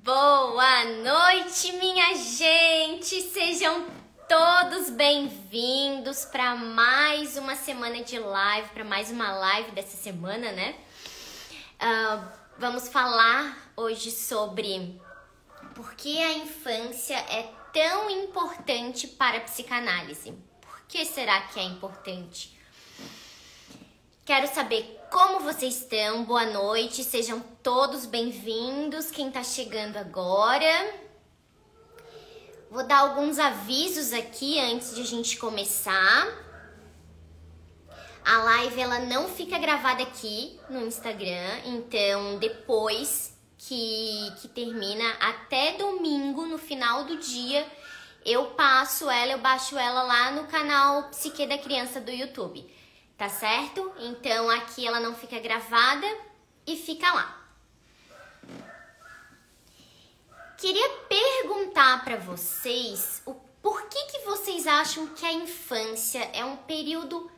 Boa noite, minha gente! Sejam todos bem-vindos para mais uma semana de live, para mais uma live dessa semana, né? Vamos falar hoje sobre por que a infância é tão importante para a psicanálise. Por que será que é importante? Quero saber como vocês estão. Boa noite, sejam todos bem-vindos. Quem tá chegando agora. Vou dar alguns avisos aqui antes de a gente começar. A live ela não fica gravada aqui no Instagram, então depois que termina, até domingo, no final do dia, eu baixo ela lá no canal Psique da Criança do YouTube. Tá certo? Então aqui ela não fica gravada e fica lá. Queria perguntar para vocês o porquê que vocês acham que a infância é um período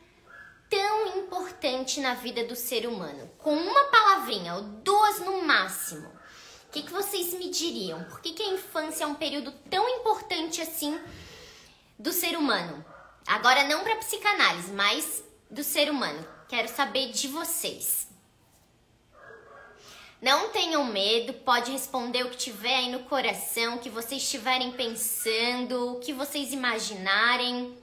tão importante na vida do ser humano? Com uma palavrinha ou duas no máximo, o que vocês me diriam? Por que a infância é um período tão importante assim do ser humano? Agora não para psicanálise, mas do ser humano. Quero saber de vocês. Não tenham medo, pode responder o que tiver aí no coração, o que vocês estiverem pensando, o que vocês imaginarem.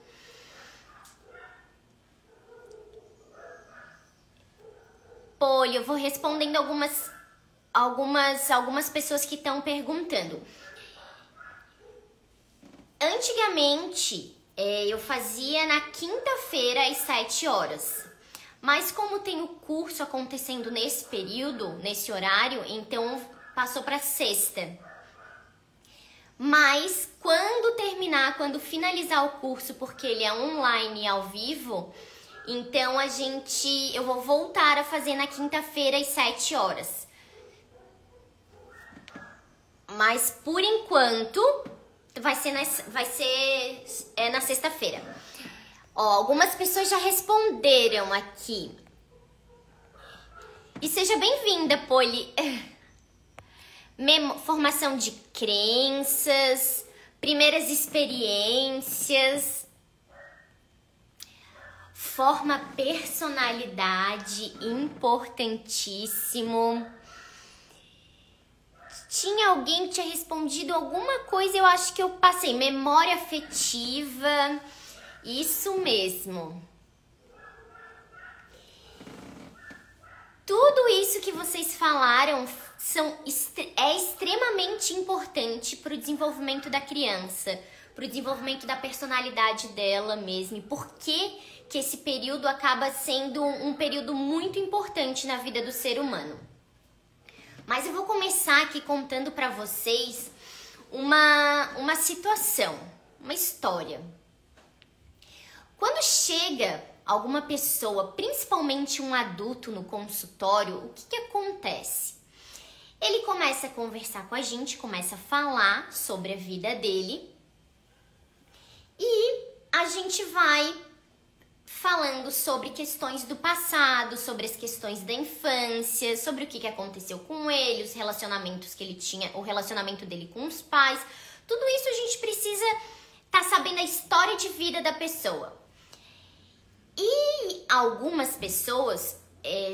Pô, eu vou respondendo algumas pessoas que estão perguntando. Antigamente, eu fazia na quinta-feira às 7 horas. Mas como tem o curso acontecendo nesse período, nesse horário, então passou para sexta. Mas quando finalizar o curso, porque ele é online e ao vivo, então eu vou voltar a fazer na quinta-feira às 7 horas. Mas por enquanto vai ser na sexta-feira. Algumas pessoas já responderam aqui. E seja bem-vinda, Poli. Formação de crenças, primeiras experiências, forma personalidade, importantíssimo. Tinha alguém que tinha respondido alguma coisa, eu acho que eu passei. Memória afetiva, isso mesmo. Tudo isso que vocês falaram é extremamente importante para o desenvolvimento da criança, para o desenvolvimento da personalidade dela mesma. Por que esse período acaba sendo um período muito importante na vida do ser humano? Mas eu vou começar aqui contando para vocês uma situação, uma história. Quando chega alguma pessoa, principalmente um adulto no consultório, o que acontece? Ele começa a conversar com a gente, começa a falar sobre a vida dele e a gente vai falando sobre questões do passado, sobre as questões da infância, sobre o que aconteceu com ele, os relacionamentos que ele tinha, o relacionamento dele com os pais. Tudo isso a gente precisa estar sabendo a história de vida da pessoa. E algumas pessoas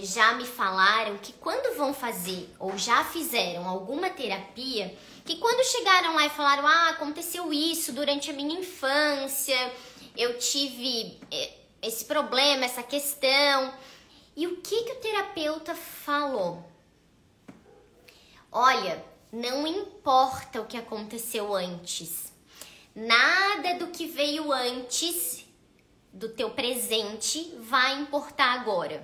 já me falaram que quando vão fazer ou já fizeram alguma terapia, que quando chegaram lá e falaram, aconteceu isso durante a minha infância, eu tive esse problema, essa questão. E o que o terapeuta falou? Olha, não importa o que aconteceu antes. Nada do que veio antes do teu presente vai importar agora.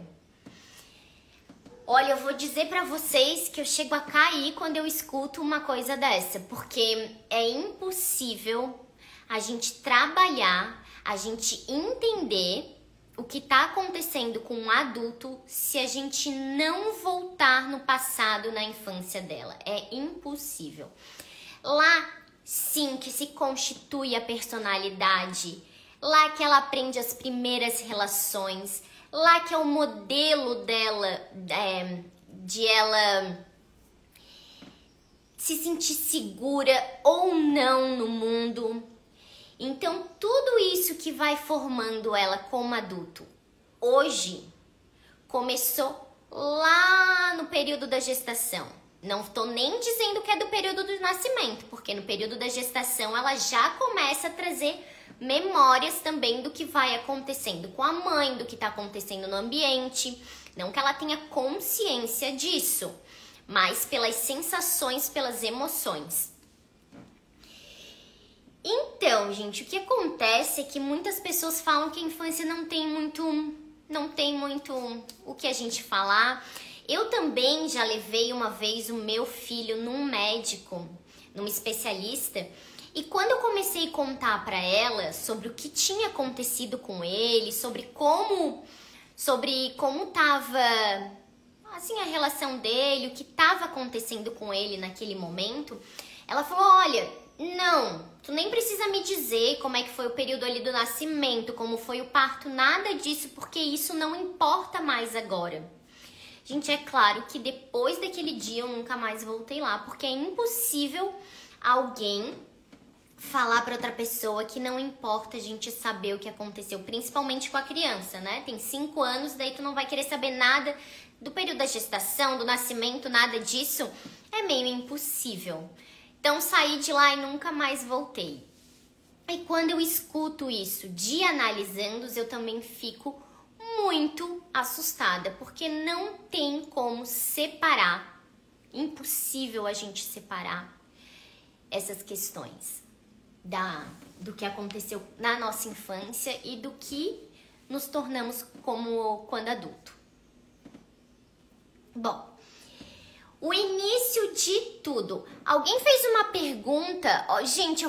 Olha, eu vou dizer pra vocês que eu chego a cair quando eu escuto uma coisa dessa, porque é impossível a gente trabalhar, a gente entender o que tá acontecendo com um adulto se a gente não voltar no passado, na infância dela. É impossível. Lá, sim, que se constitui a personalidade. Lá que ela aprende as primeiras relações. Lá que é o modelo dela, de ela se sentir segura ou não no mundo. Então, tudo isso que vai formando ela como adulto hoje começou lá no período da gestação. Não estou nem dizendo que é do período do nascimento, porque no período da gestação ela já começa a trazer memórias também do que vai acontecendo com a mãe, do que está acontecendo no ambiente. Não que ela tenha consciência disso, mas pelas sensações, pelas emoções. Então, gente, o que acontece é que muitas pessoas falam que a infância não tem muito o que a gente falar. Eu também já levei uma vez o meu filho num médico, num especialista, e quando eu comecei a contar para ela sobre o que tinha acontecido com ele, sobre como tava assim a relação dele, o que estava acontecendo com ele naquele momento, ela falou: "Olha, não, tu nem precisa me dizer como é que foi o período ali do nascimento, como foi o parto, nada disso, porque isso não importa mais agora." Gente, é claro que depois daquele dia eu nunca mais voltei lá, porque é impossível alguém falar para outra pessoa que não importa a gente saber o que aconteceu, principalmente com a criança, né? Tem 5 anos, daí tu não vai querer saber nada do período da gestação, do nascimento, nada disso. É meio impossível. Então, saí de lá e nunca mais voltei. E quando eu escuto isso de analisandos, eu também fico muito assustada, porque não tem como separar, impossível a gente separar essas questões do que aconteceu na nossa infância e do que nos tornamos como quando adulto. Bom, o início de tudo. Alguém fez uma pergunta. Gente,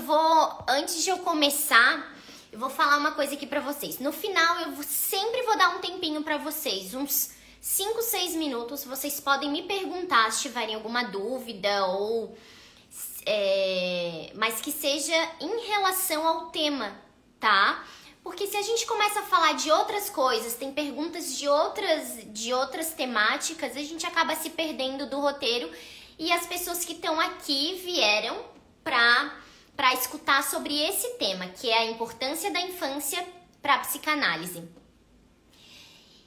antes de eu começar, eu vou falar uma coisa aqui pra vocês. No final, eu sempre vou dar um tempinho pra vocês, uns 5, 6 minutos. Vocês podem me perguntar se tiverem alguma dúvida ou... mas que seja em relação ao tema, tá? Porque se a gente começa a falar de outras coisas, tem perguntas de outras temáticas, a gente acaba se perdendo do roteiro e as pessoas que estão aqui vieram para escutar sobre esse tema, que é a importância da infância para a psicanálise.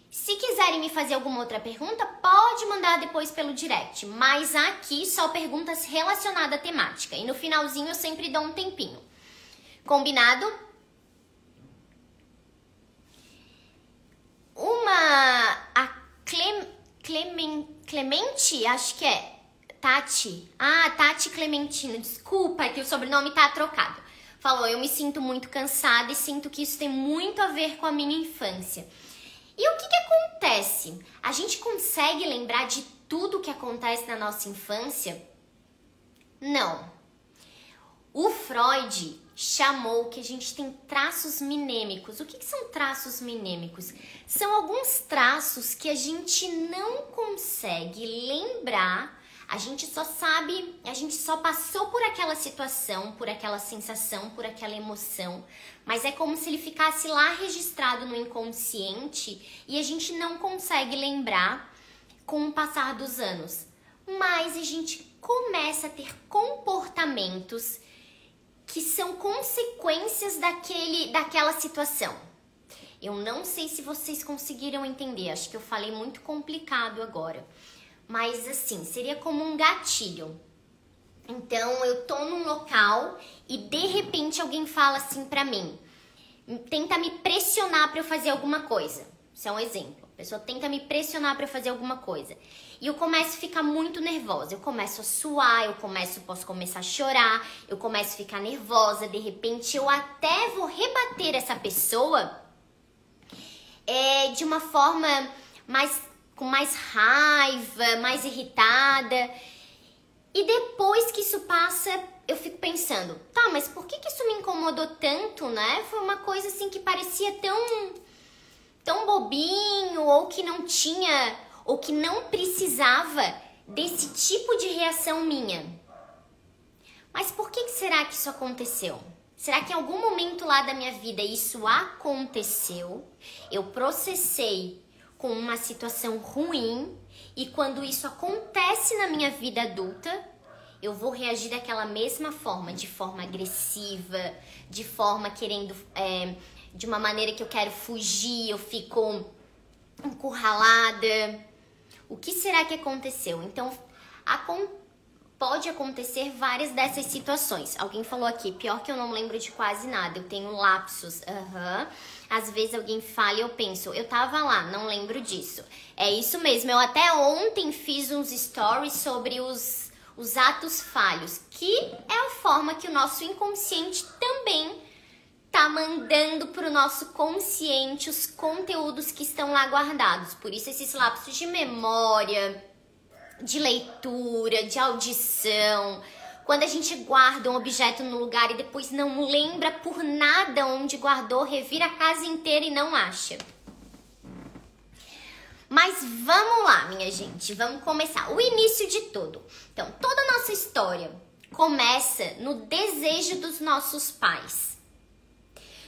Se quiserem me fazer alguma outra pergunta, pode mandar depois pelo direct, mas aqui só perguntas relacionadas à temática e no finalzinho eu sempre dou um tempinho. Combinado? Clemente, acho que é Tati. Tati Clementina, desculpa, é que o sobrenome tá trocado. Falou: eu me sinto muito cansada e sinto que isso tem muito a ver com a minha infância. E o que acontece? A gente consegue lembrar de tudo que acontece na nossa infância? Não. O Freud chamou que a gente tem traços mnemênicos. O que são traços mnemênicos? São alguns traços que a gente não consegue lembrar, a gente só sabe, a gente só passou por aquela situação, por aquela sensação, por aquela emoção, mas é como se ele ficasse lá registrado no inconsciente e a gente não consegue lembrar com o passar dos anos. Mas a gente começa a ter comportamentos que são consequências daquela situação. Eu não sei se vocês conseguiram entender, acho que eu falei muito complicado agora. Mas assim, seria como um gatilho. Então, eu tô num local e de repente alguém fala assim pra mim, tenta me pressionar pra eu fazer alguma coisa. Isso é um exemplo. A pessoa tenta me pressionar pra eu fazer alguma coisa. E eu começo a ficar muito nervosa. Eu começo a suar, posso começar a chorar, eu começo a ficar nervosa. De repente, eu até vou rebater essa pessoa de uma forma com mais raiva, mais irritada. E depois que isso passa, eu fico pensando, tá, mas por que isso me incomodou tanto, né? Foi uma coisa assim que parecia tão bobinho, ou que não tinha, ou que não precisava desse tipo de reação minha. Mas por que será que isso aconteceu? Será que em algum momento lá da minha vida isso aconteceu? Eu processei com uma situação ruim e quando isso acontece na minha vida adulta, eu vou reagir daquela mesma forma, de forma agressiva, de forma querendo, de uma maneira que eu quero fugir, eu fico encurralada. O que será que aconteceu? Então, pode acontecer várias dessas situações. Alguém falou aqui, pior que eu não lembro de quase nada, eu tenho lapsos. Às vezes alguém fala e eu penso, eu tava lá, não lembro disso. É isso mesmo, eu até ontem fiz uns stories sobre os atos falhos, que é a forma que o nosso inconsciente também tá mandando pro nosso consciente os conteúdos que estão lá guardados. Por isso esses lapsos de memória, de leitura, de audição. Quando a gente guarda um objeto no lugar e depois não lembra por nada onde guardou, revira a casa inteira e não acha. Mas vamos lá, minha gente, vamos começar. O início de tudo. Então, toda a nossa história começa no desejo dos nossos pais.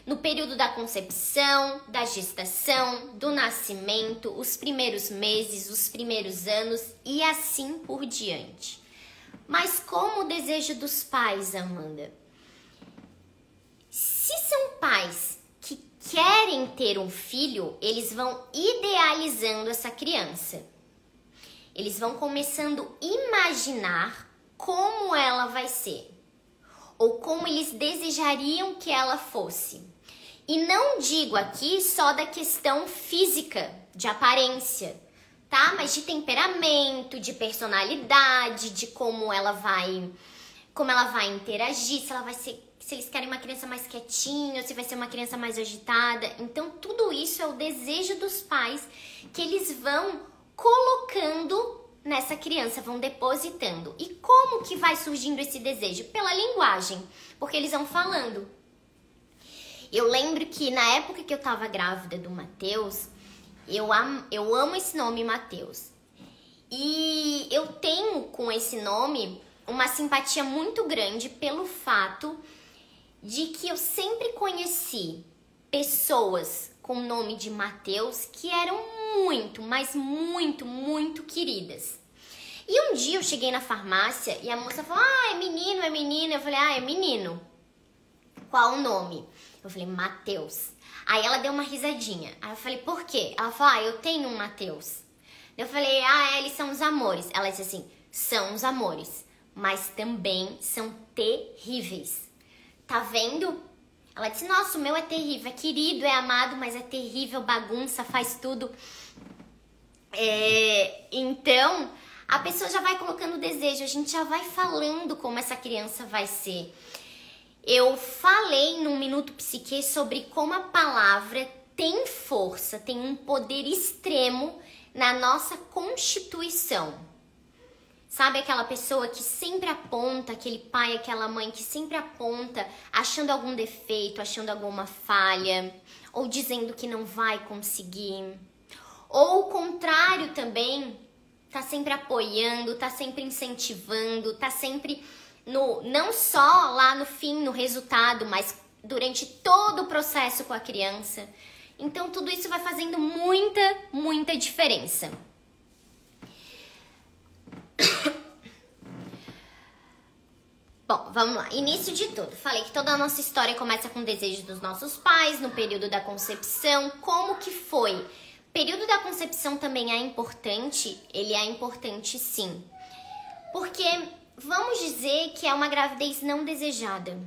No período da concepção, da gestação, do nascimento, os primeiros meses, os primeiros anos e assim por diante. Mas como o desejo dos pais, Amanda? Se são pais que querem ter um filho, eles vão idealizando essa criança. Eles vão começando a imaginar como ela vai ser, ou como eles desejariam que ela fosse. E não digo aqui só da questão física, de aparência, tá? Mas de temperamento, de personalidade, de como ela vai interagir, se eles querem uma criança mais quietinha, se vai ser uma criança mais agitada. Então, tudo isso é o desejo dos pais que eles vão colocando nessa criança, vão depositando. E como que vai surgindo esse desejo? Pela linguagem, porque eles vão falando. Eu lembro que na época que eu tava grávida do Matheus, eu amo esse nome, Matheus. E eu tenho com esse nome uma simpatia muito grande pelo fato de que eu sempre conheci pessoas com o nome de Matheus que eram muito, mas muito, muito queridas. E um dia eu cheguei na farmácia e a moça falou, é menino, é menina. Eu falei, é menino. Qual o nome? Eu falei, Matheus. Aí ela deu uma risadinha. Aí eu falei, por quê? Ela falou, eu tenho um Matheus. Eu falei, eles são os amores. Ela disse assim, são os amores, mas também são terríveis. Tá vendo? Ela disse, nossa, o meu é terrível, é querido, é amado, mas é terrível, bagunça, faz tudo. Então, a pessoa já vai colocando o desejo, a gente já vai falando como essa criança vai ser. Eu falei no Minuto Psique sobre como a palavra tem força, tem um poder extremo na nossa constituição. Sabe aquela pessoa que sempre aponta, aquele pai, aquela mãe que sempre aponta, achando algum defeito, achando alguma falha, ou dizendo que não vai conseguir. Ou o contrário também, tá sempre apoiando, tá sempre incentivando, tá sempre não só lá no fim, no resultado, mas durante todo o processo com a criança. Então tudo isso vai fazendo muita, muita diferença. Bom, vamos lá. Início de tudo. Falei que toda a nossa história começa com o desejo dos nossos pais, no período da concepção. Como que foi? O período da concepção também é importante? Ele é importante sim. Porque vamos dizer que é uma gravidez não desejada.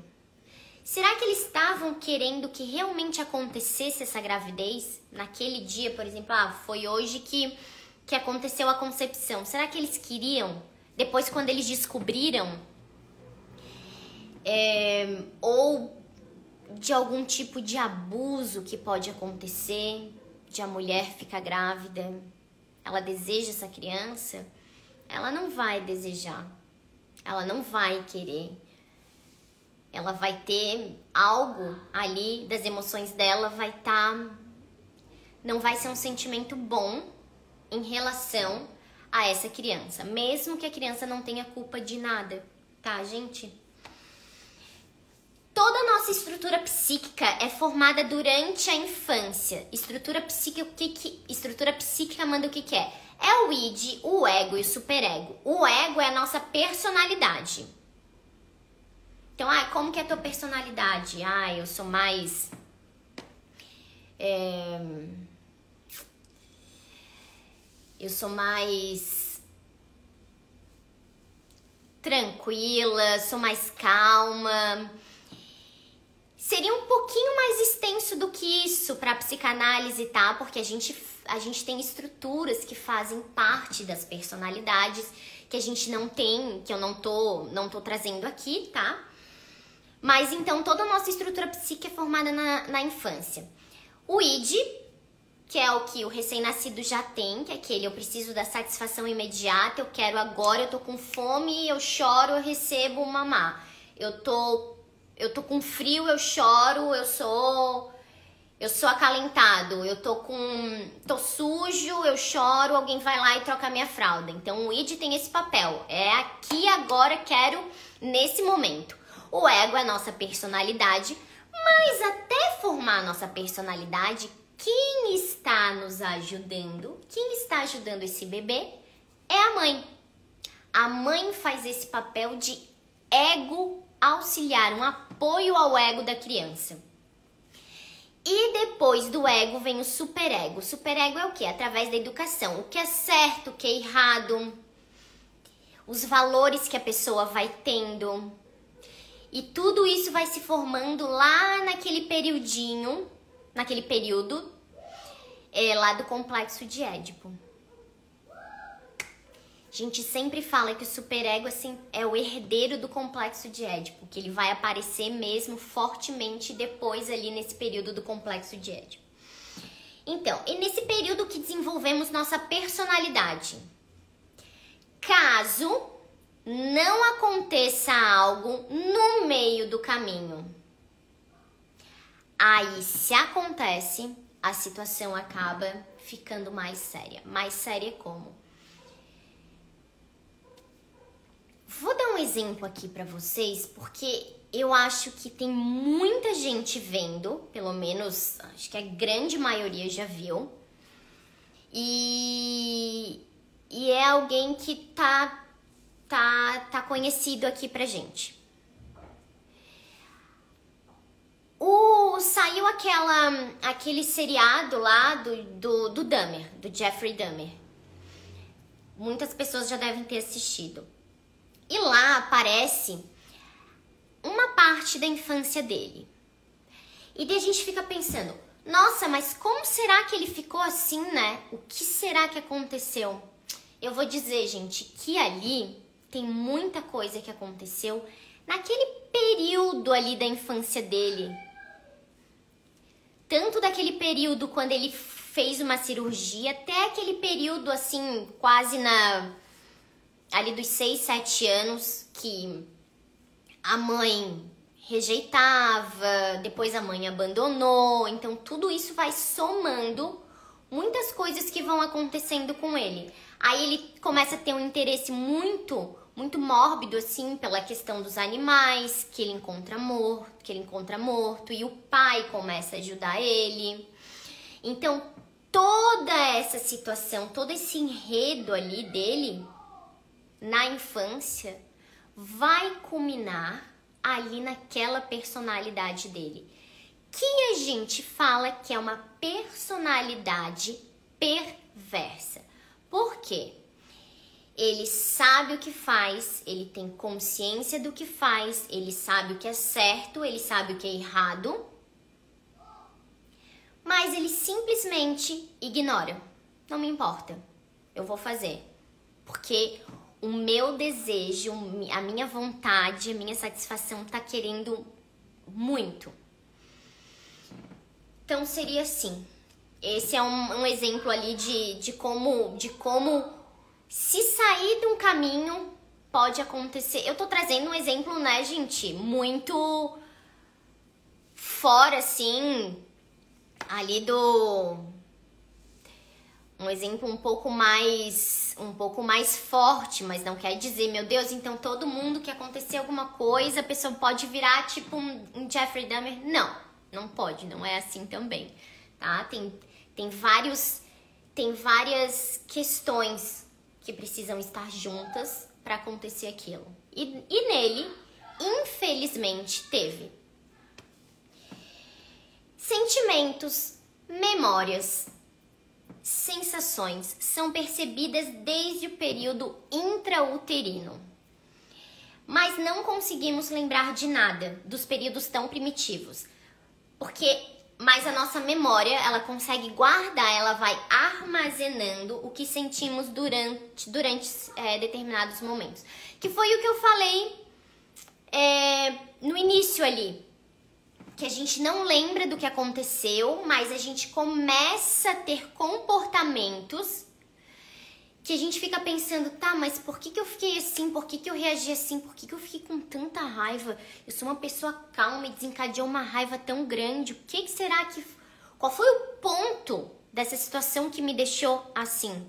Será que eles estavam querendo que realmente acontecesse essa gravidez? Naquele dia, por exemplo, foi hoje que aconteceu a concepção. Será que eles queriam? Depois, quando eles descobriram, ou de algum tipo de abuso que pode acontecer, de a mulher ficar grávida, ela deseja essa criança, ela não vai desejar, ela não vai querer, ela vai ter algo ali das emoções dela, não vai ser um sentimento bom em relação a essa criança, mesmo que a criança não tenha culpa de nada, tá, gente? Toda a nossa estrutura psíquica é formada durante a infância. Estrutura psíquica, Amanda, o que é? É o id, o ego e o superego. O ego é a nossa personalidade. Então, como que é a tua personalidade? Eu sou mais... Eu sou mais tranquila, sou mais calma. Seria um pouquinho mais extenso do que isso para a psicanálise, tá? Porque a gente tem estruturas que fazem parte das personalidades que a gente não tem, que eu não tô trazendo aqui, tá? Mas então toda a nossa estrutura psíquica é formada na infância. O id, que é o que o recém-nascido já tem, que é aquele eu preciso da satisfação imediata, eu quero agora, eu tô com fome, eu choro, eu recebo mamá. Eu tô com frio, eu choro, eu sou acalentado, tô sujo, eu choro, alguém vai lá e troca a minha fralda. Então o id tem esse papel, é aqui, agora, quero, nesse momento. O ego é a nossa personalidade, mas até formar a nossa personalidade, quem está nos ajudando, quem está ajudando esse bebê é a mãe. A mãe faz esse papel de ego auxiliar, um apoio ao ego da criança. E depois do ego vem o superego. O superego é o quê? Através da educação. O que é certo, o que é errado, os valores que a pessoa vai tendo. E tudo isso vai se formando lá naquele período lá do complexo de Édipo. A gente sempre fala que o superego assim, é o herdeiro do complexo de Édipo, que ele vai aparecer mesmo fortemente depois ali nesse período do complexo de Édipo. Então, e nesse período que desenvolvemos nossa personalidade. Caso não aconteça algo no meio do caminho, aí se acontece, a situação acaba ficando mais séria. Mais séria como? Vou dar um exemplo aqui pra vocês, porque eu acho que tem muita gente vendo, pelo menos acho que a grande maioria já viu. E é alguém que tá conhecido aqui pra gente. Saiu aquele seriado lá do Dahmer, do Jeffrey Dahmer. Muitas pessoas já devem ter assistido. E lá aparece uma parte da infância dele. E daí a gente fica pensando, nossa, mas como será que ele ficou assim, né? O que será que aconteceu? Eu vou dizer, gente, que ali tem muita coisa que aconteceu naquele período ali da infância dele. Tanto daquele período quando ele fez uma cirurgia, até aquele período assim, quase ali dos 6, 7 anos, que a mãe rejeitava, depois a mãe abandonou. Então tudo isso vai somando muitas coisas que vão acontecendo com ele. Aí ele começa a ter um interesse muito mórbido, assim, pela questão dos animais, que ele encontra morto, e o pai começa a ajudar ele. Então, toda essa situação, todo esse enredo ali dele, na infância, vai culminar ali naquela personalidade dele. Que a gente fala que é uma personalidade perversa. Por quê? Ele sabe o que faz, ele tem consciência do que faz, ele sabe o que é certo, ele sabe o que é errado, mas ele simplesmente ignora. Não me importa, eu vou fazer. Porque o meu desejo, a minha vontade, a minha satisfação tá querendo muito. Então seria assim. Esse é um exemplo ali de como se sair de um caminho pode acontecer. Eu tô trazendo um exemplo, né, gente, muito fora, assim, ali um exemplo um pouco mais forte, mas não quer dizer, meu Deus, então todo mundo que acontecer alguma coisa, a pessoa pode virar tipo um Jeffrey Dahmer. Não pode, não é assim também, tá? Tem vários tem várias questões que precisam estar juntas para acontecer aquilo. E nele, infelizmente, teve sentimentos, memórias, sensações são percebidas desde o período intrauterino. Mas não conseguimos lembrar de nada dos períodos tão primitivos. Mas a nossa memória, ela consegue guardar, ela vai armazenando o que sentimos durante determinados momentos. Que foi o que eu falei no início ali. Que a gente não lembra do que aconteceu, mas a gente começa a ter comportamentos que a gente fica pensando, tá, mas por que eu fiquei assim? Por que eu reagi assim? Por que eu fiquei com tanta raiva? Eu sou uma pessoa calma e desencadeou uma raiva tão grande. O que será que... Qual foi o ponto dessa situação que me deixou assim?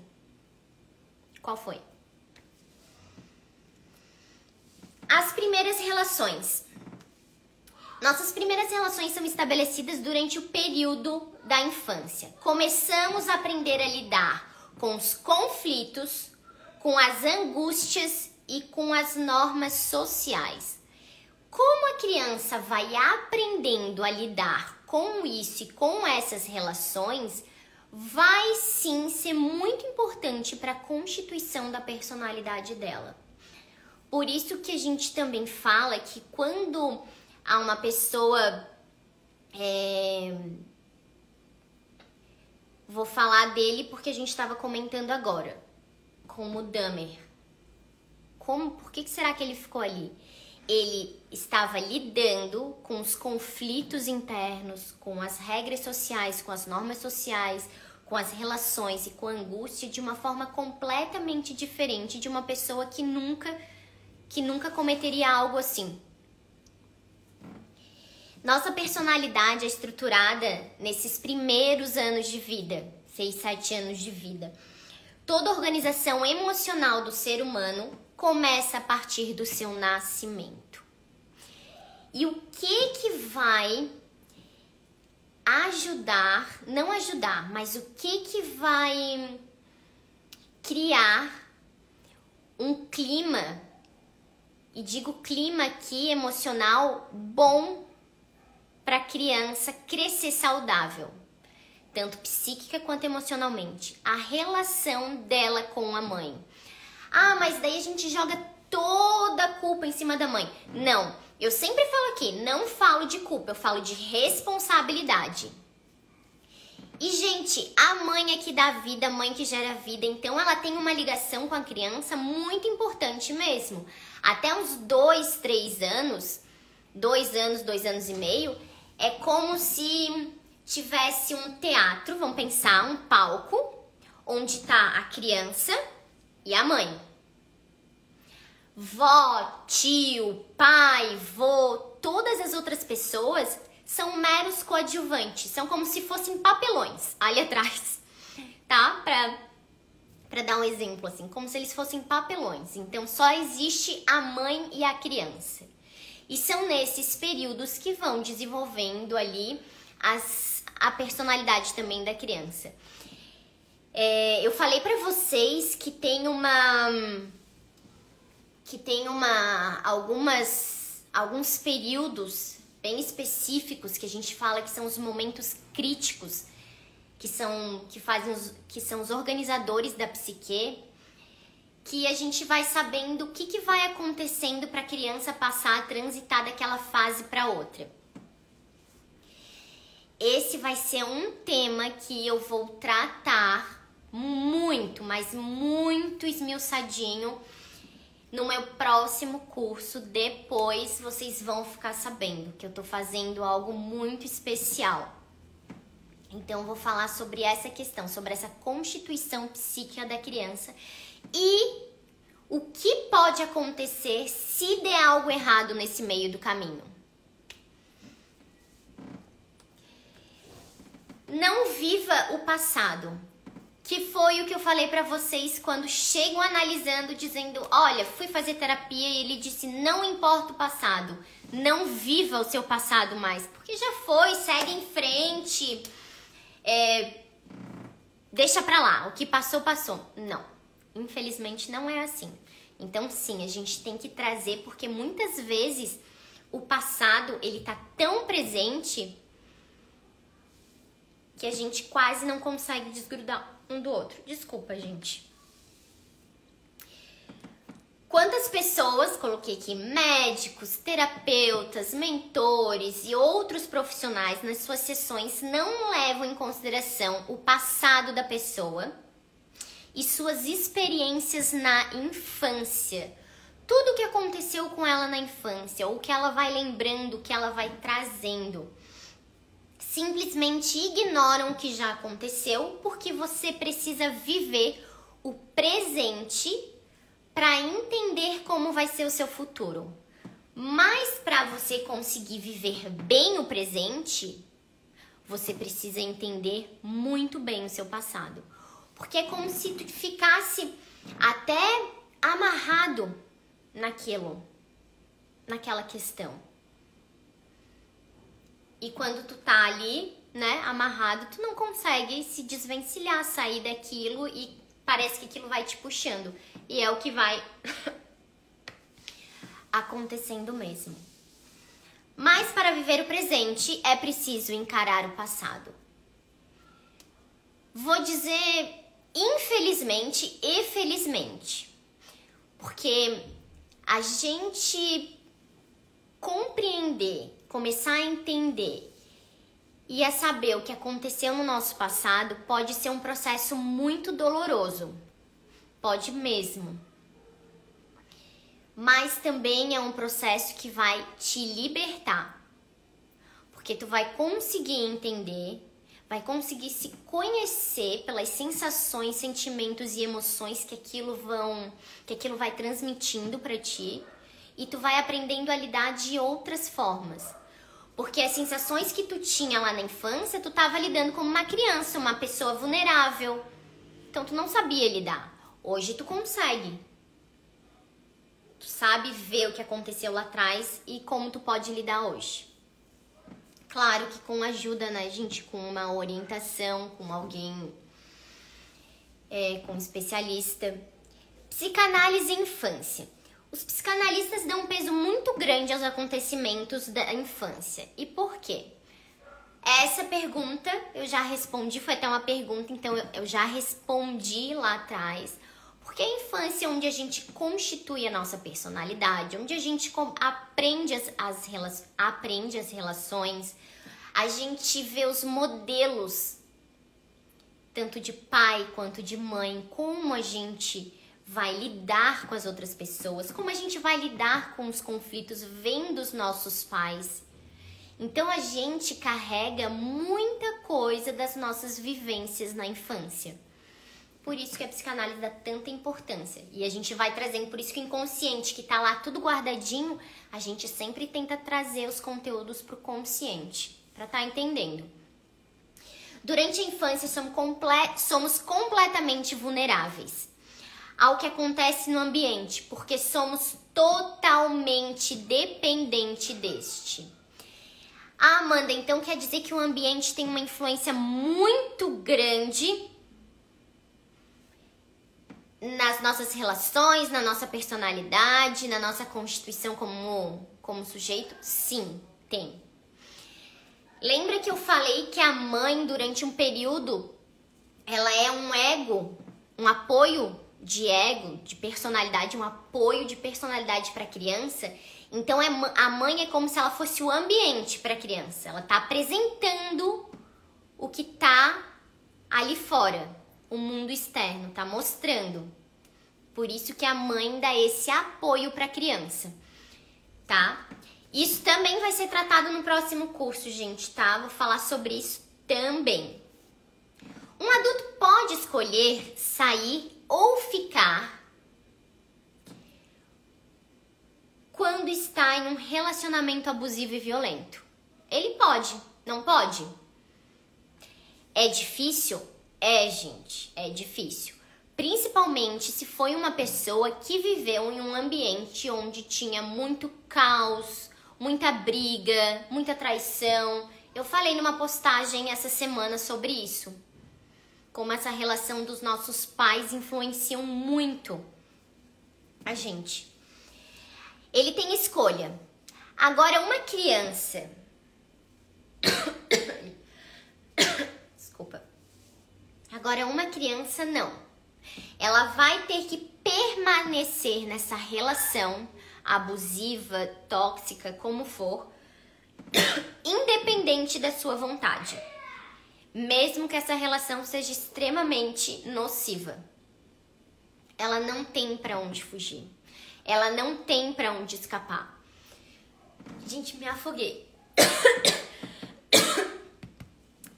Qual foi? As primeiras relações. Nossas primeiras relações são estabelecidas durante o período da infância. Começamos a aprender a lidar com os conflitos, com as angústias e com as normas sociais. Como a criança vai aprendendo a lidar com isso e com essas relações, vai sim ser muito importante para a constituição da personalidade dela. Por isso que a gente também fala que quando há uma pessoa... Vou falar dele porque a gente estava comentando agora, como Dahmer. Por que será que ele ficou ali? Ele estava lidando com os conflitos internos, com as regras sociais, com as normas sociais, com as relações e com a angústia de uma forma completamente diferente de uma pessoa que nunca cometeria algo assim. Nossa personalidade é estruturada nesses primeiros anos de vida, 6, 7 anos de vida. Toda organização emocional do ser humano começa a partir do seu nascimento. E o que vai ajudar, não ajudar, mas o que vai criar um clima, e digo clima aqui emocional, bom para a criança crescer saudável, tanto psíquica quanto emocionalmente. A relação dela com a mãe. Ah, mas daí a gente joga toda a culpa em cima da mãe. Não, eu sempre falo aqui, não falo de culpa, eu falo de responsabilidade. E, gente, a mãe é que dá vida, a mãe que gera vida, então ela tem uma ligação com a criança muito importante mesmo. Até uns 2, 3 anos, 2 anos, 2 anos e meio, é como se tivesse um teatro, vamos pensar, um palco, onde tá a criança e a mãe. Vó, tio, pai, vô, todas as outras pessoas são meros coadjuvantes, são como se fossem papelões ali atrás, tá? Pra dar um exemplo, assim, como se eles fossem papelões. Então, só existe a mãe e a criança. E são nesses períodos que vão desenvolvendo ali a personalidade também da criança. Eu falei pra vocês que tem alguns períodos bem específicos que a gente fala que são os momentos críticos, que são os organizadores da psique, que a gente vai sabendo o que vai acontecendo para a criança passar a transitar daquela fase para outra. Esse vai ser um tema que eu vou tratar muito, mas muito esmiuçadinho no meu próximo curso. Depois vocês vão ficar sabendo que eu tô fazendo algo muito especial. Então, eu vou falar sobre essa questão, sobre essa constituição psíquica da criança e o que pode acontecer se der algo errado nesse meio do caminho. Não viva o passado, que foi o que eu falei pra vocês quando chegam analisando, dizendo, olha, fui fazer terapia e ele disse, não importa o passado, não viva o seu passado mais, porque já foi, segue em frente. deixa pra lá, o que passou, passou. Não, infelizmente não é assim. Então sim, a gente tem que trazer, porque muitas vezes o passado, ele tá tão presente que a gente quase não consegue desgrudar um do outro. Desculpa, gente. Quantas pessoas, coloquei aqui, médicos, terapeutas, mentores e outros profissionais nas suas sessões não levam em consideração o passado da pessoa e suas experiências na infância. Tudo que aconteceu com ela na infância, ou que ela vai lembrando, que ela vai trazendo. Simplesmente ignoram o que já aconteceu porque você precisa viver o presente para entender como vai ser o seu futuro. Mas para você conseguir viver bem o presente, você precisa entender muito bem o seu passado. Porque é como se tu ficasse até amarrado naquela questão. E quando tu tá ali, né, amarrado, tu não consegue se desvencilhar, sair daquilo e parece que aquilo vai te puxando. E é o que vai acontecendo mesmo. Mas para viver o presente é preciso encarar o passado. Vou dizer infelizmente e felizmente. Porque a gente compreender, começar a entender e a saber o que aconteceu no nosso passado pode ser um processo muito doloroso. Pode mesmo. Mas também é um processo que vai te libertar. Porque tu vai conseguir entender, vai conseguir se conhecer pelas sensações, sentimentos e emoções que aquilo vai transmitindo para ti, e tu vai aprendendo a lidar de outras formas. Porque as sensações que tu tinha lá na infância, tu tava lidando como uma criança, uma pessoa vulnerável. Então tu não sabia lidar. Hoje tu consegue. Tu sabe ver o que aconteceu lá atrás e como tu pode lidar hoje. Claro que com ajuda, né, gente? Com uma orientação, com alguém, com um especialista. Psicanálise e infância. Os psicanalistas dão um peso muito grande aos acontecimentos da infância. E por quê? Essa pergunta eu já respondi, foi até uma pergunta, então eu já respondi lá atrás. Porque a infância é onde a gente constitui a nossa personalidade, onde a gente aprende as relações, a gente vê os modelos, tanto de pai quanto de mãe, como a gente vai lidar com as outras pessoas, como a gente vai lidar com os conflitos vendo os nossos pais. Então a gente carrega muita coisa das nossas vivências na infância. Por isso que a psicanálise dá tanta importância. E a gente vai trazendo, por isso que o inconsciente, que tá lá tudo guardadinho, a gente sempre tenta trazer os conteúdos pro consciente, pra tá entendendo. Durante a infância somos completamente vulneráveis ao que acontece no ambiente, porque somos totalmente dependentes deste. Ah, Amanda, então quer dizer que o ambiente tem uma influência muito grande nas nossas relações, na nossa personalidade, na nossa constituição como sujeito? Sim, tem. Lembra que eu falei que a mãe, durante um período, ela é um ego, um apoio de ego, de personalidade, um apoio de personalidade para a criança? Então a mãe é como se ela fosse o ambiente para a criança. Ela tá apresentando o que tá ali fora, o mundo externo, tá mostrando. Por isso que a mãe dá esse apoio para a criança, tá? Isso também vai ser tratado no próximo curso, gente, tá? Vou falar sobre isso também. Um adulto pode escolher sair ou ficar quando está em um relacionamento abusivo e violento. Ele pode, não pode? É difícil? É, gente, é difícil. Principalmente se foi uma pessoa que viveu em um ambiente onde tinha muito caos, muita briga, muita traição. Eu falei numa postagem essa semana sobre isso. como essa relação dos nossos pais influenciam muito a gente. Ele tem escolha. Agora, uma criança... Desculpa. Agora, uma criança não. Ela vai ter que permanecer nessa relação abusiva, tóxica, como for, independente da sua vontade. Mesmo que essa relação seja extremamente nociva. Ela não tem pra onde fugir. Ela não tem pra onde escapar. Gente, me afoguei.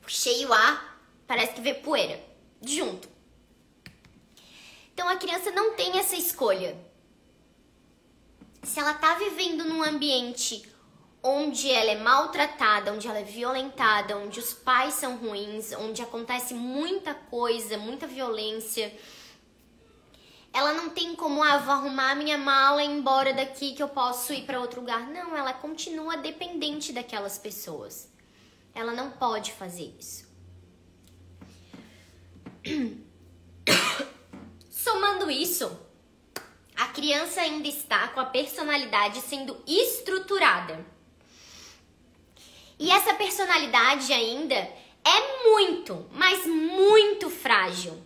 Puxei o ar, parece que veio poeira junto. Então a criança não tem essa escolha. Se ela tá vivendo num ambiente onde ela é maltratada, onde ela é violentada, onde os pais são ruins, onde acontece muita coisa, muita violência, ela não tem como, vou arrumar minha mala e ir embora daqui que eu posso ir para outro lugar. Não, ela continua dependente daquelas pessoas. Ela não pode fazer isso. Somando isso, a criança ainda está com a personalidade sendo estruturada. E essa personalidade ainda é muito, mas muito frágil.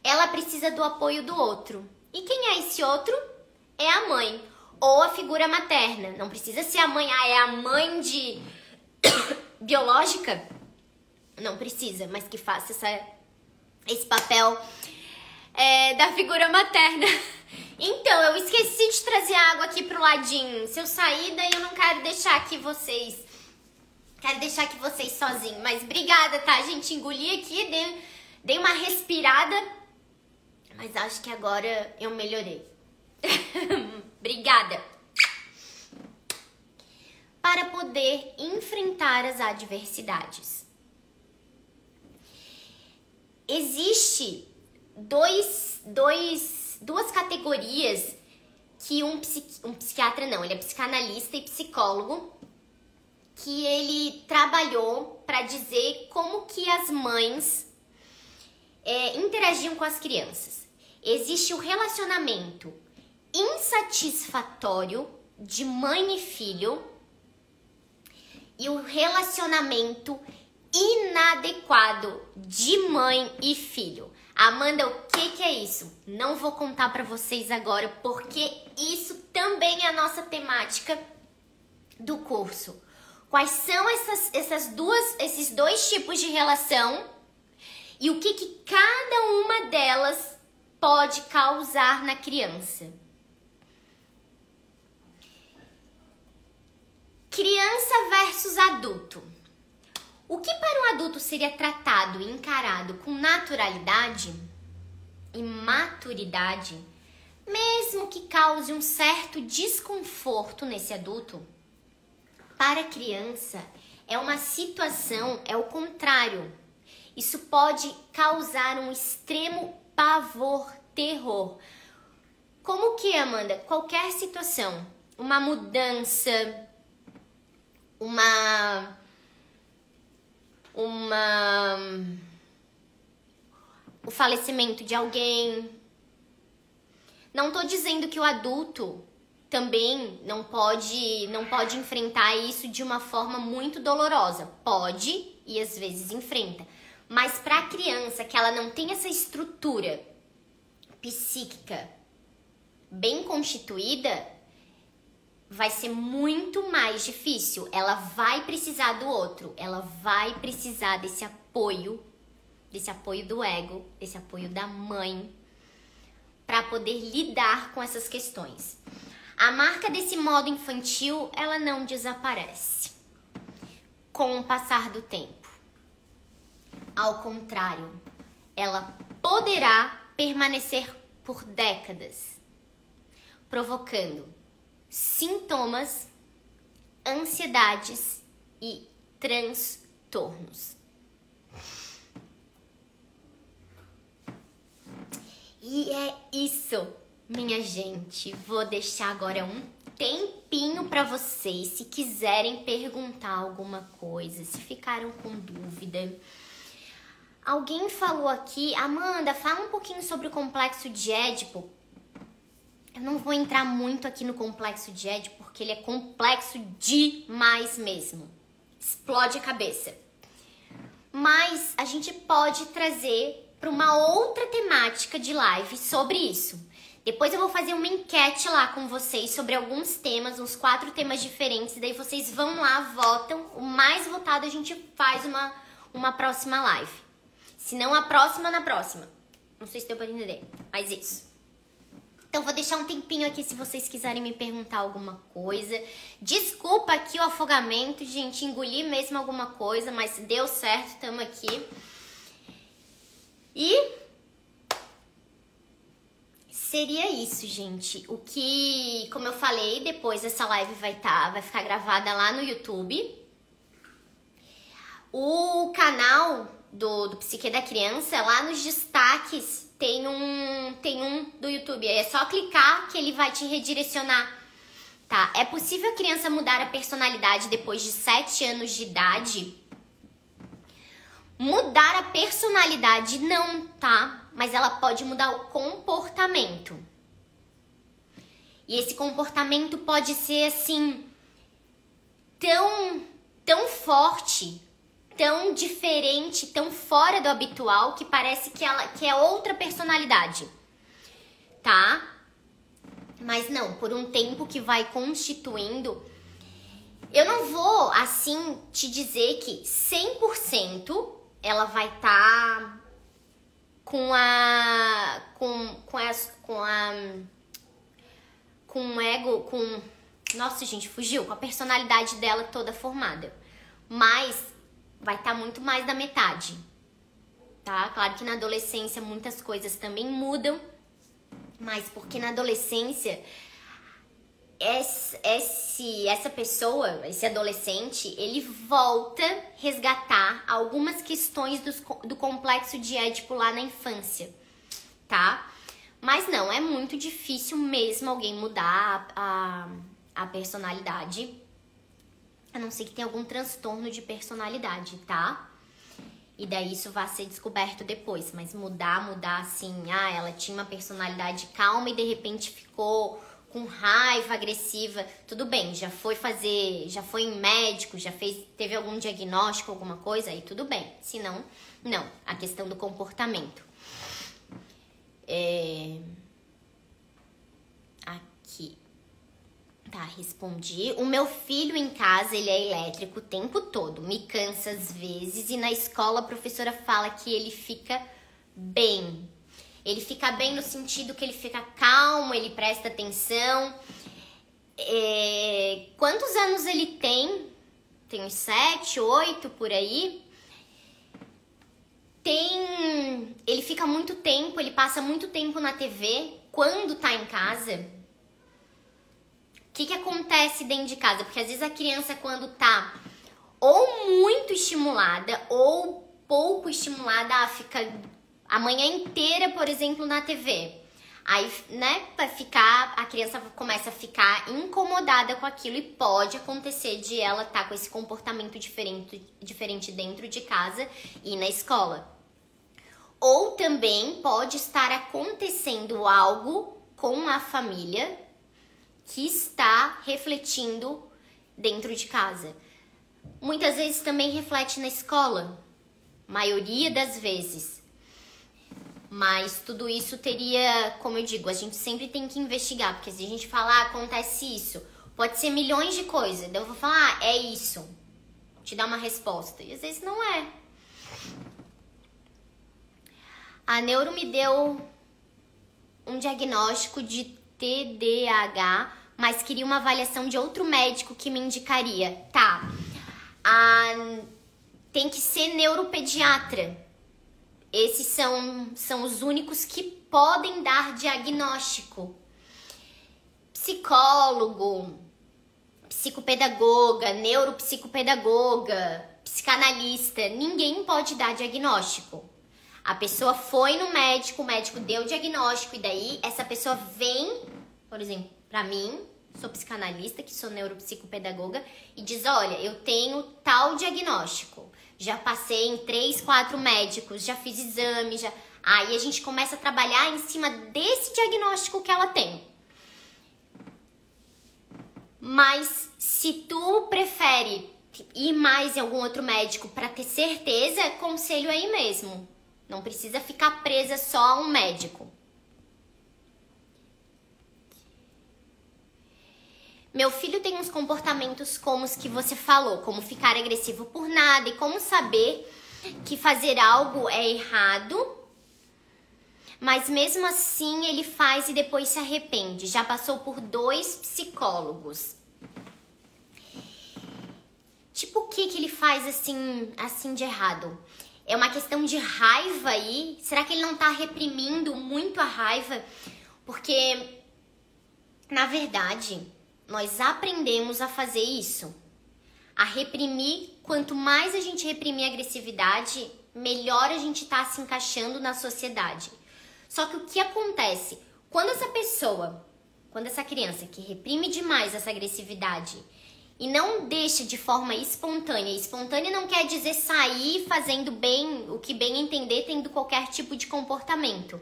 Ela precisa do apoio do outro. E quem é esse outro? É a mãe ou a figura materna. Não precisa ser a mãe, é a mãe biológica. Não precisa, mas que faça esse papel da figura materna. Então, eu esqueci de trazer água aqui pro ladinho. Se eu sair, daí eu não quero deixar aqui vocês. Quero deixar aqui vocês sozinhos. Mas obrigada, tá, gente? Engoli aqui, dei uma respirada. Mas acho que agora eu melhorei. Obrigada. Para poder enfrentar as adversidades. Existe duas categorias que um psiquiatra não, ele é psicanalista e psicólogo, que ele trabalhou para dizer como que as mães interagiam com as crianças. Existe o relacionamento insatisfatório de mãe e filho e o relacionamento inadequado de mãe e filho. Amanda, o que é isso? Não vou contar pra vocês agora, porque isso também é a nossa temática do curso. Quais são esses dois tipos de relação e o que cada uma delas pode causar na criança? Criança versus adulto. O que para um adulto seria tratado e encarado com naturalidade e maturidade, mesmo que cause um certo desconforto nesse adulto, para a criança é uma situação, é o contrário. Isso pode causar um extremo pavor, terror. Como que, Amanda? Qualquer situação, uma mudança, o falecimento de alguém. Não tô dizendo que o adulto também não pode enfrentar isso de uma forma muito dolorosa. Pode e às vezes enfrenta. Mas para a criança que ela não tem essa estrutura psíquica bem constituída, vai ser muito mais difícil. Ela vai precisar do outro, ela vai precisar desse apoio do ego, desse apoio da mãe, para poder lidar com essas questões. A marca desse modo infantil, ela não desaparece com o passar do tempo. Ao contrário, ela poderá permanecer por décadas, provocando sintomas, ansiedades e transtornos. E é isso, minha gente. Vou deixar agora um tempinho para vocês, se quiserem perguntar alguma coisa, se ficaram com dúvida. Alguém falou aqui, Amanda, fala um pouquinho sobre o complexo de Édipo. Eu não vou entrar muito aqui no complexo de Édipo, porque ele é complexo demais mesmo. Explode a cabeça. Mas a gente pode trazer para uma outra temática de live sobre isso. Depois eu vou fazer uma enquete lá com vocês sobre alguns temas, uns 4 temas diferentes. Daí vocês vão lá, votam. O mais votado a gente faz uma próxima live. Se não a próxima, na próxima. Não sei se deu pra entender, mas isso. Então vou deixar um tempinho aqui se vocês quiserem me perguntar alguma coisa. Desculpa aqui o afogamento, gente. Engoli mesmo alguma coisa, mas deu certo, tamo aqui. E seria isso, gente. O que, como eu falei, depois essa live vai ficar gravada lá no YouTube. O canal do Psique da Criança, lá nos destaques, tem um do YouTube. É só clicar que ele vai te redirecionar, tá? É possível a criança mudar a personalidade depois de 7 anos de idade? Mudar a personalidade não, tá? Mas ela pode mudar o comportamento. E esse comportamento pode ser assim tão forte, tão diferente, tão fora do habitual, que parece que é outra personalidade, tá? Mas não, por um tempo que vai constituindo, eu não vou assim te dizer que 100% ela vai estar com o ego, nossa, gente, fugiu, com a personalidade dela toda formada. Mas vai estar muito mais da metade, tá? Claro que na adolescência muitas coisas também mudam, mas porque na adolescência essa pessoa, esse adolescente, ele volta a resgatar algumas questões do complexo de Édipo lá na infância, tá? Mas não, é muito difícil mesmo alguém mudar a personalidade, a não ser que tenha algum transtorno de personalidade, tá? E daí isso vai ser descoberto depois, mas mudar assim, ela tinha uma personalidade calma e de repente ficou com raiva, agressiva, tudo bem, já foi em médico, teve algum diagnóstico, alguma coisa, aí tudo bem. Se não, não. A questão do comportamento. Aqui. Tá, respondi. O meu filho em casa, ele é elétrico o tempo todo, me cansa às vezes, e na escola a professora fala que ele fica bem. Ele fica bem no sentido que ele fica calmo, ele presta atenção. Quantos anos ele tem? Tem uns 7, 8 por aí. Ele fica muito tempo, ele passa muito tempo na TV quando tá em casa. O que acontece dentro de casa? Porque às vezes a criança, quando tá ou muito estimulada ou pouco estimulada, fica a manhã inteira, por exemplo, na TV. Aí, né, a criança começa a ficar incomodada com aquilo e pode acontecer de ela estar com esse comportamento diferente dentro de casa e na escola. Ou também pode estar acontecendo algo com a família que está refletindo dentro de casa. Muitas vezes também reflete na escola, maioria das vezes. Mas tudo isso teria, como eu digo, a gente sempre tem que investigar, porque se a gente falar, acontece isso, pode ser milhões de coisas. Daí eu vou falar, é isso, te dar uma resposta. E às vezes não é. A neuro me deu um diagnóstico de TDAH, mas queria uma avaliação de outro médico que me indicaria. Tá, tem que ser neuropediatra. Esses são os únicos que podem dar diagnóstico. Psicólogo, psicopedagoga, neuropsicopedagoga, psicanalista, ninguém pode dar diagnóstico. A pessoa foi no médico, o médico deu o diagnóstico e daí essa pessoa vem, por exemplo, pra mim, sou psicanalista, que sou neuropsicopedagoga, e diz, olha, eu tenho tal diagnóstico. já passei em 3, 4 médicos, já fiz exame, já... Aí a gente começa a trabalhar em cima desse diagnóstico que ela tem. Mas se tu prefere ir mais em algum outro médico para ter certeza, conselho aí mesmo. Não precisa ficar presa só a um médico. Meu filho tem uns comportamentos como os que você falou, como ficar agressivo por nada e como saber que fazer algo é errado, mas mesmo assim ele faz e depois se arrepende. Já passou por 2 psicólogos. Tipo, o que ele faz assim de errado? É uma questão de raiva aí? Será que ele não tá reprimindo muito a raiva? Porque, na verdade, nós aprendemos a fazer isso. A reprimir. Quanto mais a gente reprimir a agressividade, melhor a gente tá se encaixando na sociedade. Só que o que acontece? Quando essa criança que reprime demais essa agressividade e não deixa de forma espontânea. Espontânea não quer dizer sair fazendo bem, o que bem entender, tendo qualquer tipo de comportamento.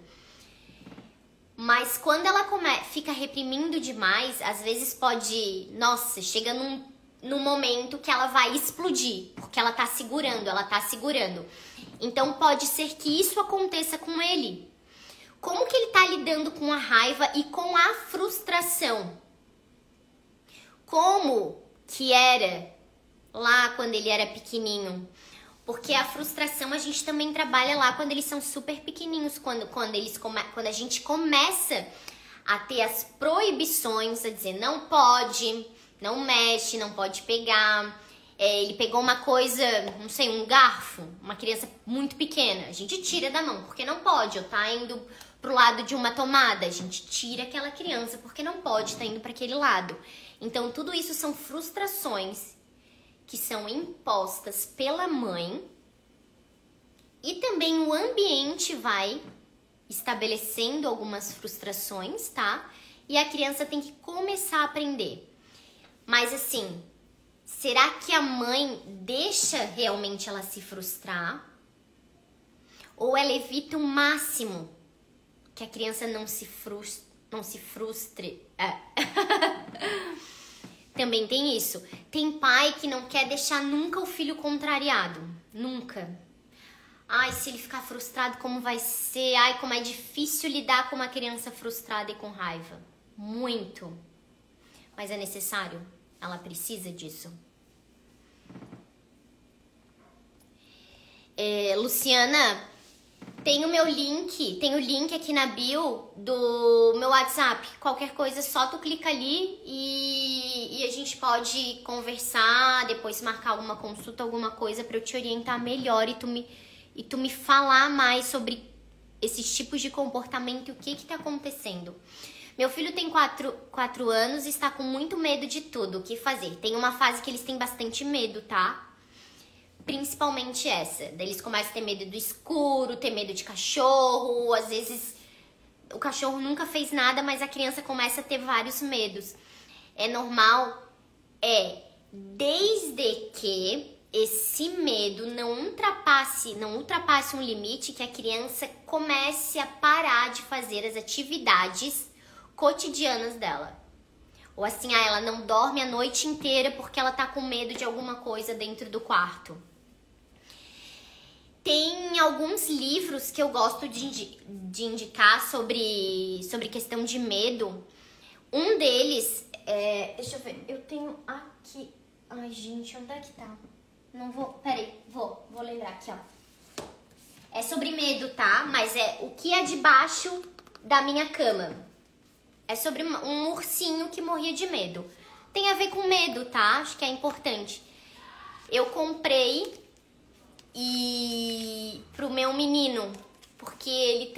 Mas quando ela fica reprimindo demais, às vezes pode... Nossa, chega num momento que ela vai explodir, porque ela tá segurando. Então pode ser que isso aconteça com ele. Como que ele tá lidando com a raiva e com a frustração? Como que era lá quando ele era pequenininho? Porque a frustração a gente também trabalha lá quando eles são super pequenininhos, quando a gente começa a ter as proibições, a dizer não pode, não mexe, não pode pegar. Ele pegou uma coisa, não sei, um garfo, uma criança muito pequena, a gente tira da mão, porque não pode, ou tá indo pro lado de uma tomada, a gente tira aquela criança, porque não pode, tá indo para aquele lado. Então, tudo isso são frustrações que são impostas pela mãe e também o ambiente vai estabelecendo algumas frustrações, tá? E a criança tem que começar a aprender. Mas assim, será que a mãe deixa realmente ela se frustrar? Ou ela evita o máximo que a criança não se frustre? Também tem isso. Tem pai que não quer deixar nunca o filho contrariado. Nunca. Ai, se ele ficar frustrado, como vai ser? Ai, como é difícil lidar com uma criança frustrada e com raiva. Muito. Mas é necessário. Ela precisa disso. Luciana, tem o meu link, tem o link aqui na bio do meu WhatsApp. Qualquer coisa, só tu clica ali e a gente pode conversar, depois marcar alguma consulta, alguma coisa pra eu te orientar melhor e tu me falar mais sobre esses tipos de comportamento e o que tá acontecendo. Meu filho tem 4 anos e está com muito medo de tudo. O que fazer? Tem uma fase que eles têm bastante medo, tá? Principalmente essa. Daí eles começam a ter medo do escuro, ter medo de cachorro. Às vezes o cachorro nunca fez nada, mas a criança começa a ter vários medos. É normal? Desde que esse medo não ultrapasse um limite, que a criança comece a parar de fazer as atividades cotidianas dela. Ou assim, ela não dorme a noite inteira porque ela tá com medo de alguma coisa dentro do quarto. Tem alguns livros que eu gosto de indicar sobre questão de medo. Um deles deixa eu ver, eu tenho aqui... Ai, gente, onde é que tá? Não vou... Peraí, vou lembrar aqui, ó. É sobre medo, tá? Mas é o que é debaixo da minha cama. É sobre um ursinho que morria de medo. Tem a ver com medo, tá? Acho que é importante. Eu comprei pro meu menino, porque ele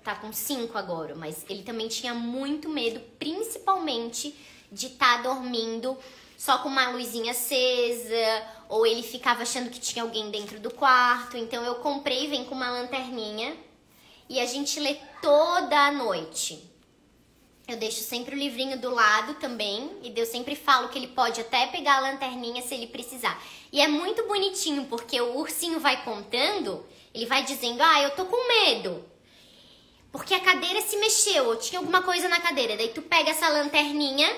tá com 5 agora, mas ele também tinha muito medo, principalmente de estar dormindo só com uma luzinha acesa, ou ele ficava achando que tinha alguém dentro do quarto. Então eu comprei, vem com uma lanterninha, e a gente lê toda a noite. Eu deixo sempre o livrinho do lado também, e eu sempre falo que ele pode até pegar a lanterninha se ele precisar. E é muito bonitinho, porque o ursinho vai contando, ele vai dizendo, eu tô com medo, porque a cadeira se mexeu, ou tinha alguma coisa na cadeira. Daí tu pega essa lanterninha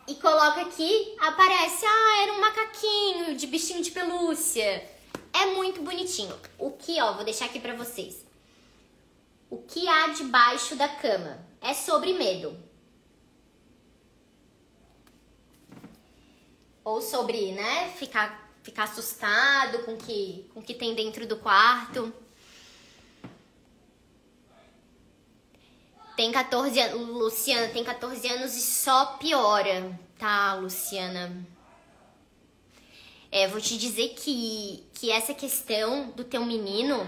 e coloca aqui, aparece, era um macaquinho de bichinho de pelúcia. É muito bonitinho. O que, vou deixar aqui pra vocês. O que há debaixo da cama? É sobre medo. Ou sobre, né, ficar assustado com o que tem dentro do quarto. Tem 14 anos, Luciana, tem 14 anos e só piora, tá, Luciana? Vou te dizer que essa questão do teu menino,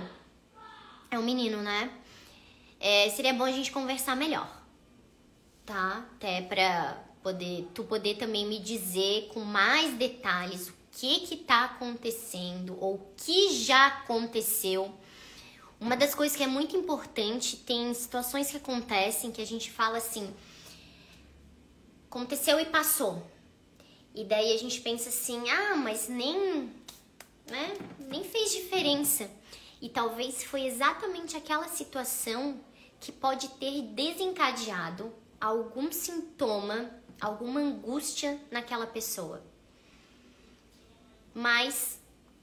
é um menino, né? Seria bom a gente conversar melhor, tá? Até pra tu poder também me dizer com mais detalhes o que tá acontecendo ou o que já aconteceu. Uma das coisas que é muito importante, tem situações que acontecem que a gente fala assim, aconteceu e passou. E daí a gente pensa assim, mas nem fez diferença. E talvez foi exatamente aquela situação que pode ter desencadeado algum sintoma, alguma angústia naquela pessoa. Mas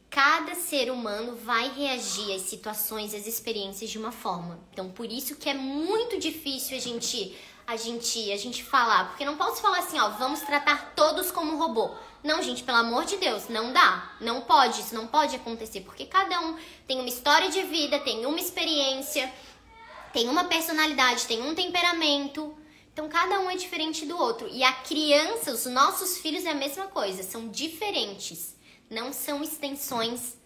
cada ser humano vai reagir às situações e às experiências de uma forma. Então, por isso que é muito difícil a gente falar. Porque não posso falar assim, vamos tratar todos como robô. Não, gente, pelo amor de Deus, não dá. Não pode, isso não pode acontecer. Porque cada um tem uma história de vida, tem uma experiência, tem uma personalidade, tem um temperamento. Então, cada um é diferente do outro. E a criança, os nossos filhos é a mesma coisa, são diferentes. Não são extensões,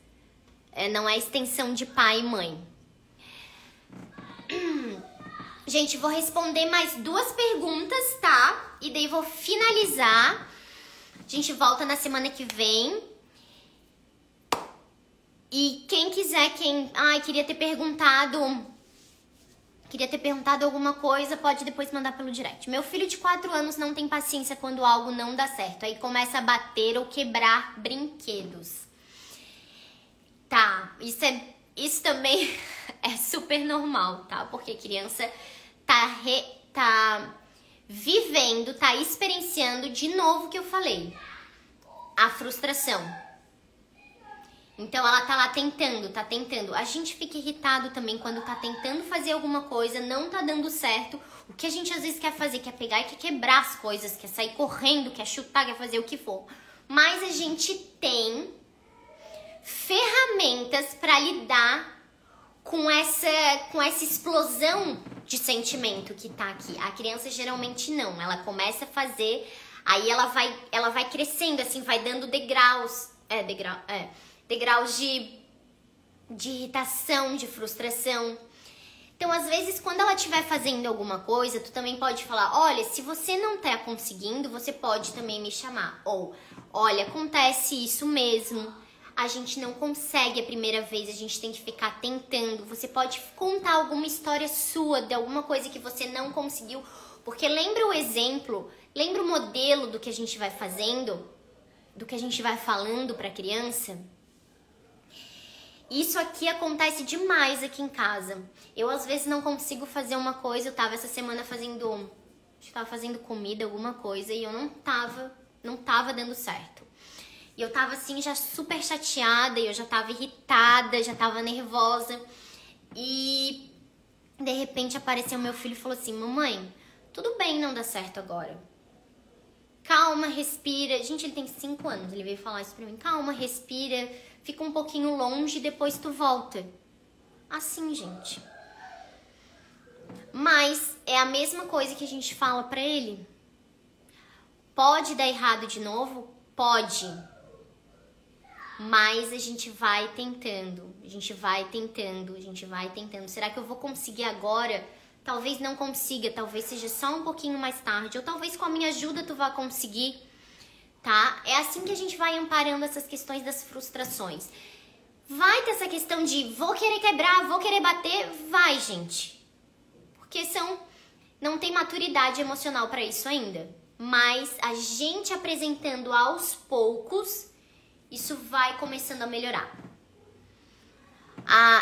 não é extensão de pai e mãe. Gente, vou responder mais 2 perguntas, tá? E daí vou finalizar. A gente volta na semana que vem. E quem quiser, queria ter perguntado alguma coisa, pode depois mandar pelo direct. Meu filho de 4 anos não tem paciência quando algo não dá certo. Aí começa a bater ou quebrar brinquedos. Tá, isso também é super normal, tá? Porque a criança tá vivendo, tá experienciando de novo o que eu falei. A frustração. Então ela tá lá tá tentando. A gente fica irritado também quando tá tentando fazer alguma coisa, não tá dando certo. O que a gente às vezes quer fazer, quer pegar e quer quebrar as coisas, quer sair correndo, quer chutar, quer fazer o que for. Mas a gente tem ferramentas para lidar com essa explosão de sentimento que tá aqui. A criança geralmente não, ela começa a fazer, aí ela vai crescendo assim, vai dando degraus de irritação, de frustração. Então, às vezes, quando ela estiver fazendo alguma coisa, tu também pode falar, olha, se você não tá conseguindo, você pode também me chamar. Ou, olha, acontece isso mesmo, a gente não consegue a primeira vez, a gente tem que ficar tentando. Você pode contar alguma história sua, de alguma coisa que você não conseguiu, porque lembra o exemplo, lembra o modelo do que a gente vai fazendo, do que a gente vai falando pra criança? Isso aqui acontece demais aqui em casa. Eu, às vezes, não consigo fazer uma coisa. Eu tava essa semana fazendo comida, alguma coisa, e eu não tava dando certo. E eu tava, assim, já super chateada, e eu já tava irritada, já tava nervosa. E, de repente, apareceu meu filho e falou assim, mamãe, tudo bem não dar certo agora. Calma, respira. Gente, ele tem 5 anos, ele veio falar isso pra mim. Calma, respira, fica um pouquinho longe, depois tu volta. Assim, gente. Mas é a mesma coisa que a gente fala pra ele. Pode dar errado de novo? Pode. Mas a gente vai tentando, a gente vai tentando. Será que eu vou conseguir agora? Talvez não consiga, talvez seja só um pouquinho mais tarde, ou talvez com a minha ajuda tu vá conseguir, tá? É assim que a gente vai amparando essas questões das frustrações. Vai ter essa questão de vou querer quebrar, vou querer bater, vai, gente. Porque não tem maturidade emocional para isso ainda. Mas a gente apresentando aos poucos, isso vai começando a melhorar.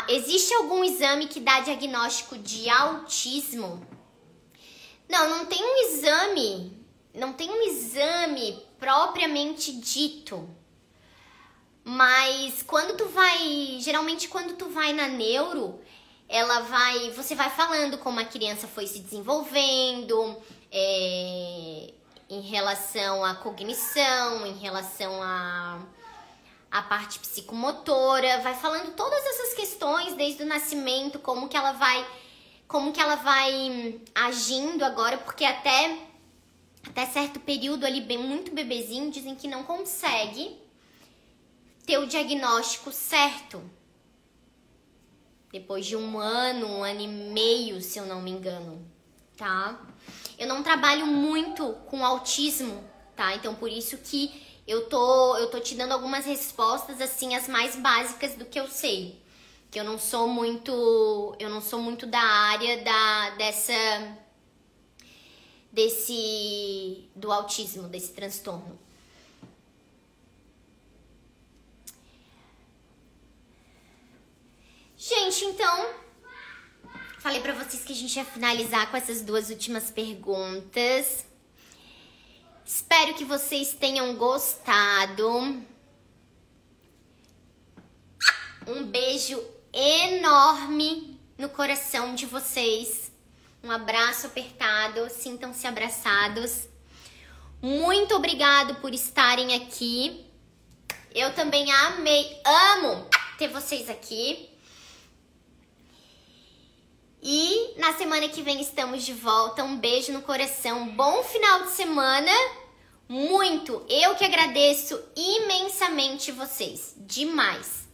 Existe algum exame que dá diagnóstico de autismo? Não tem um exame propriamente dito. Mas geralmente quando tu vai na neuro, você vai falando como a criança foi se desenvolvendo, em relação à cognição, em relação à parte psicomotora, vai falando todas essas questões desde o nascimento, como que ela vai agindo agora, porque até certo período ali, muito bebezinho, dizem que não consegue ter o diagnóstico certo. Depois de 1 ano e meio, se eu não me engano, tá? Eu não trabalho muito com autismo, tá? Então, por isso que eu tô te dando algumas respostas, assim, as mais básicas do que eu sei. Que eu não sou muito da área do autismo, desse transtorno. Gente, então, falei pra vocês que a gente ia finalizar com essas 2 últimas perguntas. Espero que vocês tenham gostado. Um beijo enorme no coração de vocês. Um abraço apertado, sintam-se abraçados. Muito obrigado por estarem aqui. Eu também amo ter vocês aqui. E na semana que vem estamos de volta. Um beijo no coração. Bom final de semana. Eu que agradeço imensamente vocês. Demais.